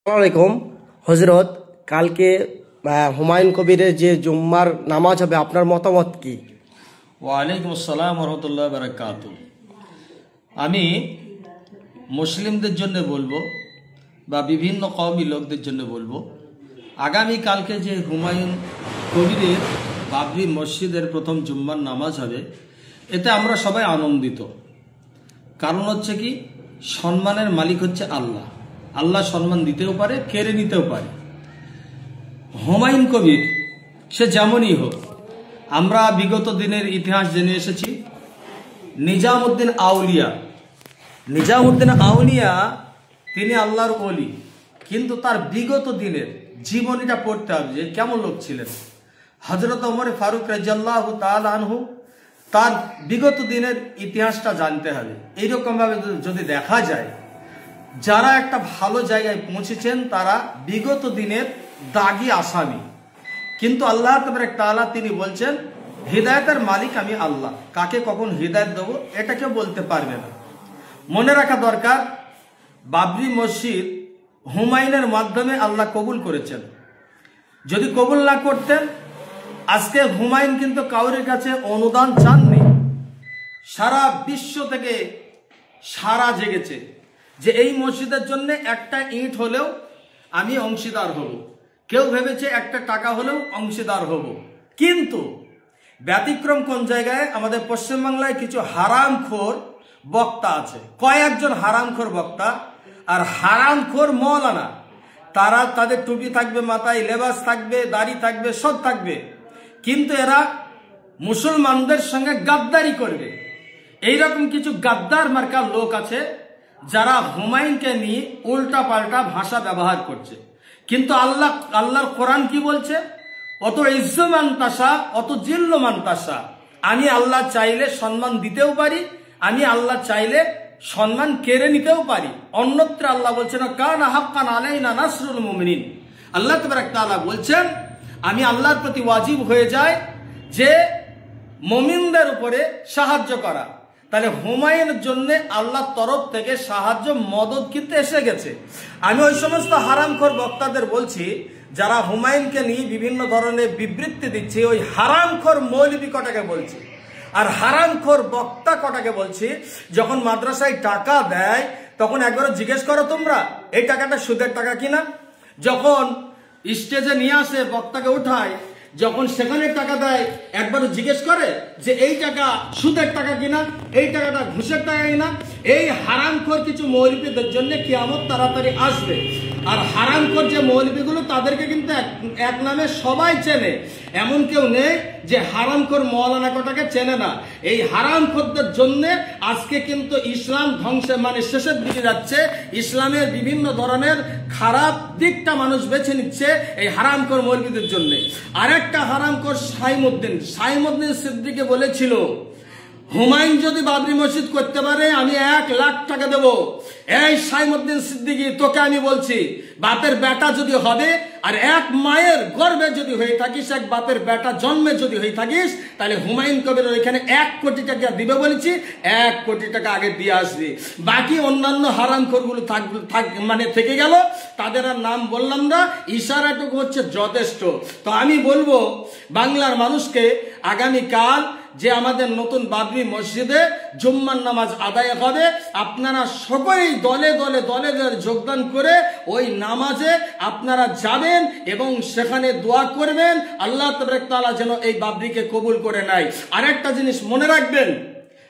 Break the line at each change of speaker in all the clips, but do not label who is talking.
আসসালামাইকুম হজরত, কালকে হুমায়ুন কবিরের যে জুম্মার নামাজ হবে, আপনার মতামত কি?
ওয়ালাইকুম আসসালাম রহমতুল্লাহ বারাকাতু। আমি মুসলিমদের জন্য বলবো বা বিভিন্ন কওমি লোকদের জন্য বলবো, আগামী কালকে যে হুমায়ুন কবিরের বাবরি মসজিদের প্রথম জুম্মার নামাজ হবে, এতে আমরা সবাই আনন্দিত। কারণ হচ্ছে কি, সম্মানের মালিক হচ্ছে আল্লাহ। আল্লাহ সম্মান দিতেও পারে, কেড়ে নিতেও পারে। হুমায়ুন কবির সে যেমনই হোক, আমরা বিগত দিনের ইতিহাস জেনে এসেছি। নিজামউদ্দিন আউলিয়া তিনি আল্লাহর ওলি, কিন্তু তার বিগত দিনের জীবনীটা পড়তে হবে যে কেমন লোক ছিলেন। হযরত ওমর ফারুক রাদিয়াল্লাহু তাআলা আনহু, তার বিগত দিনের ইতিহাসটা জানতে হবে। এইরকম ভাবে যদি দেখা যায়, যারা একটা ভালো জায়গায় পৌঁছেছেন তারা বিগত দিনের দাগী আসামি, কিন্তু আল্লাহ তাআলা তিনি বলছেন হিদায়াতের মালিক আমি আল্লাহ, কাকে কখন হিদায়াত দেবো এটা কেউ বলতে পারবে না। মনে রাখা দরকার, বাবরি মসজিদ হুমায়ুনের মাধ্যমে আল্লাহ কবুল করেছেন। যদি কবুল না করতেন, আজকে হুমায়ুন কিন্তু কাউরের কাছে অনুদান চাননি। সারা বিশ্ব থেকে সারা জেগেছে যে এই মসজিদের জন্য একটা ইট হলেও আমি অংশীদার হব। কেউ ভেবেছে একটা টাকা হলেও অংশীদার হব। কিন্তু ব্যতিক্রম কোন জায়গায়, আমাদের পশ্চিমবাংলায় কিছু হারামখোর বক্তা আছে, কয়েকজন হারামখোর বক্তা আর হারামখোর মৌলানা। তারা তাদের টুপি থাকবে মাথায়, লেবাস থাকবে, দাড়ি থাকবে, সব থাকবে, কিন্তু এরা মুসলমানদের সঙ্গে গাদ্দারি করবে। এইরকম কিছু গাদ্দার মার্কার লোক আছে যারা হুমায়ুনকে নিয়ে উল্টা পাল্টা ভাষা ব্যবহার করছে। কিন্তু আল্লাহর কোরআন কি বলছে? অত ইজ্জু মান তাশা, অত জিল্লু মান তাশা। আমি আল্লাহ চাইলে সম্মান দিতেও পারি, আমি আল্লাহ চাইলে সম্মান কেড়ে নিতেও পারি। অন্যত্র আল্লাহ বলছেন কানা হাক্কান আলাইনা নাসরুল মুমিনিন। আল্লাহ তাআলা বলছেন আমি আল্লাহর প্রতি ওয়াজিব হয়ে যায় যে মুমিনদের উপরে সাহায্য করা। তাহলে হুমায়ুনের জন্য আল্লাহর তরফ থেকে সাহায্য মদদ কিন্তু এসে গেছে। আমি ওই সমস্ত হারামখোর বক্তাদের বলছি যারা হুমায়ুনকে নিয়ে বিভিন্ন ধরনের বিবৃতি দিচ্ছে, ওই হারামখোর মৌলবি কটাকে বলছি আর হারামখোর বক্তা কটাকে বলছি, যখন মাদ্রাসায় টাকা দেয় তখন একবার জিজ্ঞেস করো তোমরা এই টাকাটা সুদের টাকা কিনা। যখন স্টেজে নিয়ে আসে বক্তাকে উঠায়, যখন সেখানে টাকা দেয় একবার জিজ্ঞেস করে যে এই টাকা সুদের টাকা কিনা, এই টাকাটা ঘুষের টাকা কিনা। এই হারামখোর কিছু মৌলবীদের জন্য কিয়ামত তাড়াতাড়ি আসবে। আর হারামখোর যে মৌলবীগুলো তাদেরকে কিন্তু এক নামে সবাই চেনে, এমন কেউ নেই যে হারামখোর মৌলানা কটাকে চেনে না। এই হারামখোরদের জন্য আজকে কিন্তু ইসলাম ধ্বংসে শেষের দিকে যাচ্ছে। ইসলামের বিভিন্ন ধরনের খারাপ দিকটা মানুষ বেছে নিচ্ছে এই হারামখোর মৌলবীদের জন্য। আরেকটা হারামখোর সাইমউদ্দিন সিদ্দিকী বলেছিল হুমায়ুন যদি বাবরি মসজিদ করতে পারে আমি 1 লাখ টাকা দেব। এই সাইমউদ্দিন সিদ্দিকী, তোকে আমি বলছি, বাপের বেটা যদি হবে আর এক মায়ের গর্ভে যদি হয়ে থাকিস, এক বাপের বেটা জন্মে যদি হয়ে থাকিস, তাহলে হুমায়ুন কবির ওইখানে 1 কোটি টাকা দিবে বলেছি, 1 কোটি টাকা আগে দিয়ে আসবি। বাকি অন্যান্য হারামখোরগুলো থেকে গেল, তাদের আর নাম বললাম না, ইশারাটুকু হচ্ছে যথেষ্ট। তো আমি বলবো বাংলার মানুষকে, আগামীকাল যে আমাদের নতুন বাবরি মসজিদে জুম্মার নামাজ আদায় হবে, আপনারা সকলেই দলে দলে যোগদান করে ওই নামাজে আপনারা যাবেন এবং সেখানে দোয়া করবেন আল্লাহ তাআলা যেন এই বাবরিকে কবুল করে নেয়। আরেকটা জিনিস মনে রাখবেন,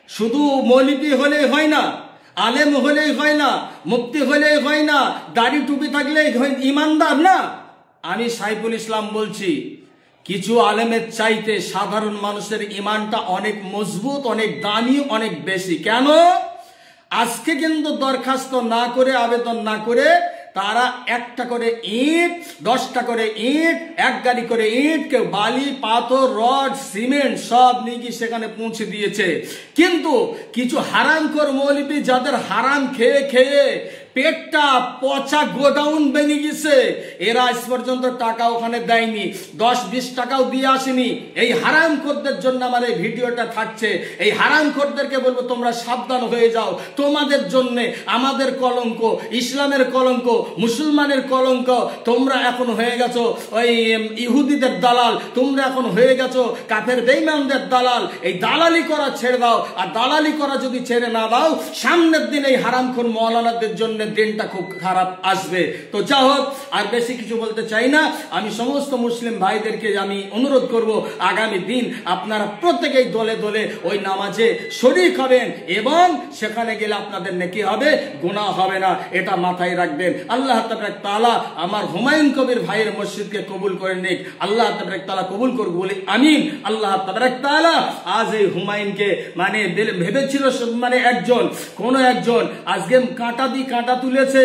শুধু মৌলবি হলেই হয় না, আলেম হলেই হয় না, মুফতি হলেই হয় না, দাড়ি টুপি থাকলেই ইমানদার না। আমি সাইফুল ইসলাম বলছি, কিছু আলেমের চাইতে সাধারণ মানুষের ইমানটা অনেক মজবুত, অনেক দামি, অনেক বেশি। কেন? আজকে কিন্তু দরখাস্ত না করে, আবেদন না করে তারা 1টা করে ইট, 10টা করে ইট, 1 গাড়ি করে ইট, কেউ বালি, পাথর, রড, সিমেন্ট সব নিয়ে গিয়ে সেখানে পৌঁছে দিয়েছে। কিন্তু কিছু হারামখোর মৌলবি যাদের হারাম খেয়ে খেয়ে পেটটা পচা গোডাউন বেরিয়ে গেছে, এরা আজ পর্যন্ত টাকা ওখানে দেয়নি, 10-20 টাকাও দিয়ে আসেনি। এই হারামখোরদের জন্য আমার এই ভিডিওটা থাকছে। এই হারামখোরদেরকে বলবো তোমরা সাবধান হয়ে যাও, তোমাদের জন্য আমাদের কলঙ্ক, ইসলামের কলঙ্ক, মুসলমানের কলঙ্ক। তোমরা এখন হয়ে গেছো ওই ইহুদিদের দালাল, তোমরা এখন হয়ে গেছো কাফের বেঈমানদের দালাল। এই দালালি করা ছেড়ে দাও, আর দালালি করা যদি ছেড়ে না দাও, সামনের দিন এই হারামখোর মাওলানাদের জন্য দিনটা খুব খারাপ আসবে। তো যা হোক, আর বেশি কিছু বলতে চাই না। আমি সমস্ত মুসলিম ভাইদেরকে আমি অনুরোধ করব, আগামী দিন আপনারা প্রত্যেকেই দলে দলে ওই নামাজে শরীক হবেন, এবং সেখানে গেলে আপনাদের নেকি হবে, গুনাহ হবে না, এটা মাথায় রাখবেন। আল্লাহ তাবারক তাআলা আমার হুমায়ুন কবির ভাইয়ের মসজিদকে কবুল করে নিক, আল্লাহ তাবারক তাআলা কবুল করুক বলে আমিন। আল্লাহ তাবারক তাআলা আজ এই হুমায়ুনকে মানে ভেবেছিল মানে কোন একজন আজকে কাঁটা দিয়ে কাঁটা তুলেছে,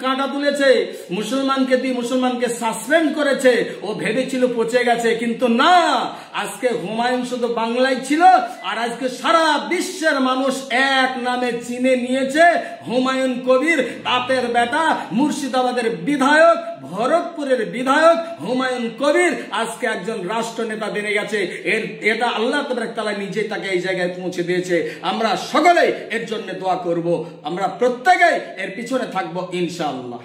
কাঁটা তুলেছে, মুসলমানকে দিয়ে মুসলমানকে সাসপেন্ড করেছে, ও ভেবেছিল পচে গেছে, কিন্তু না, আজকে হুমায়ুন শুধু বাংলায় ছিল, আর আজকে সারা বিশ্বের মানুষ এক নামে চিনে নিয়েছে হুমায়ুন কবির বাপের বেটা, মুর্শিদাবাদের বিধায়ক, ভরতপুরের বিধায়ক হুমায়ুন কবির আজকে একজন রাষ্ট্রনেতা বেড়ে গেছে। এটা আল্লাহ তাবারক তাআলা নিজে তাকে এই জায়গায় পৌঁছে দিয়েছে। আমরা সকলেই এর জন্য দোয়া করব, আমরা প্রত্যেকেই এর পিছনে থাকবো ইনশাআল্লাহ।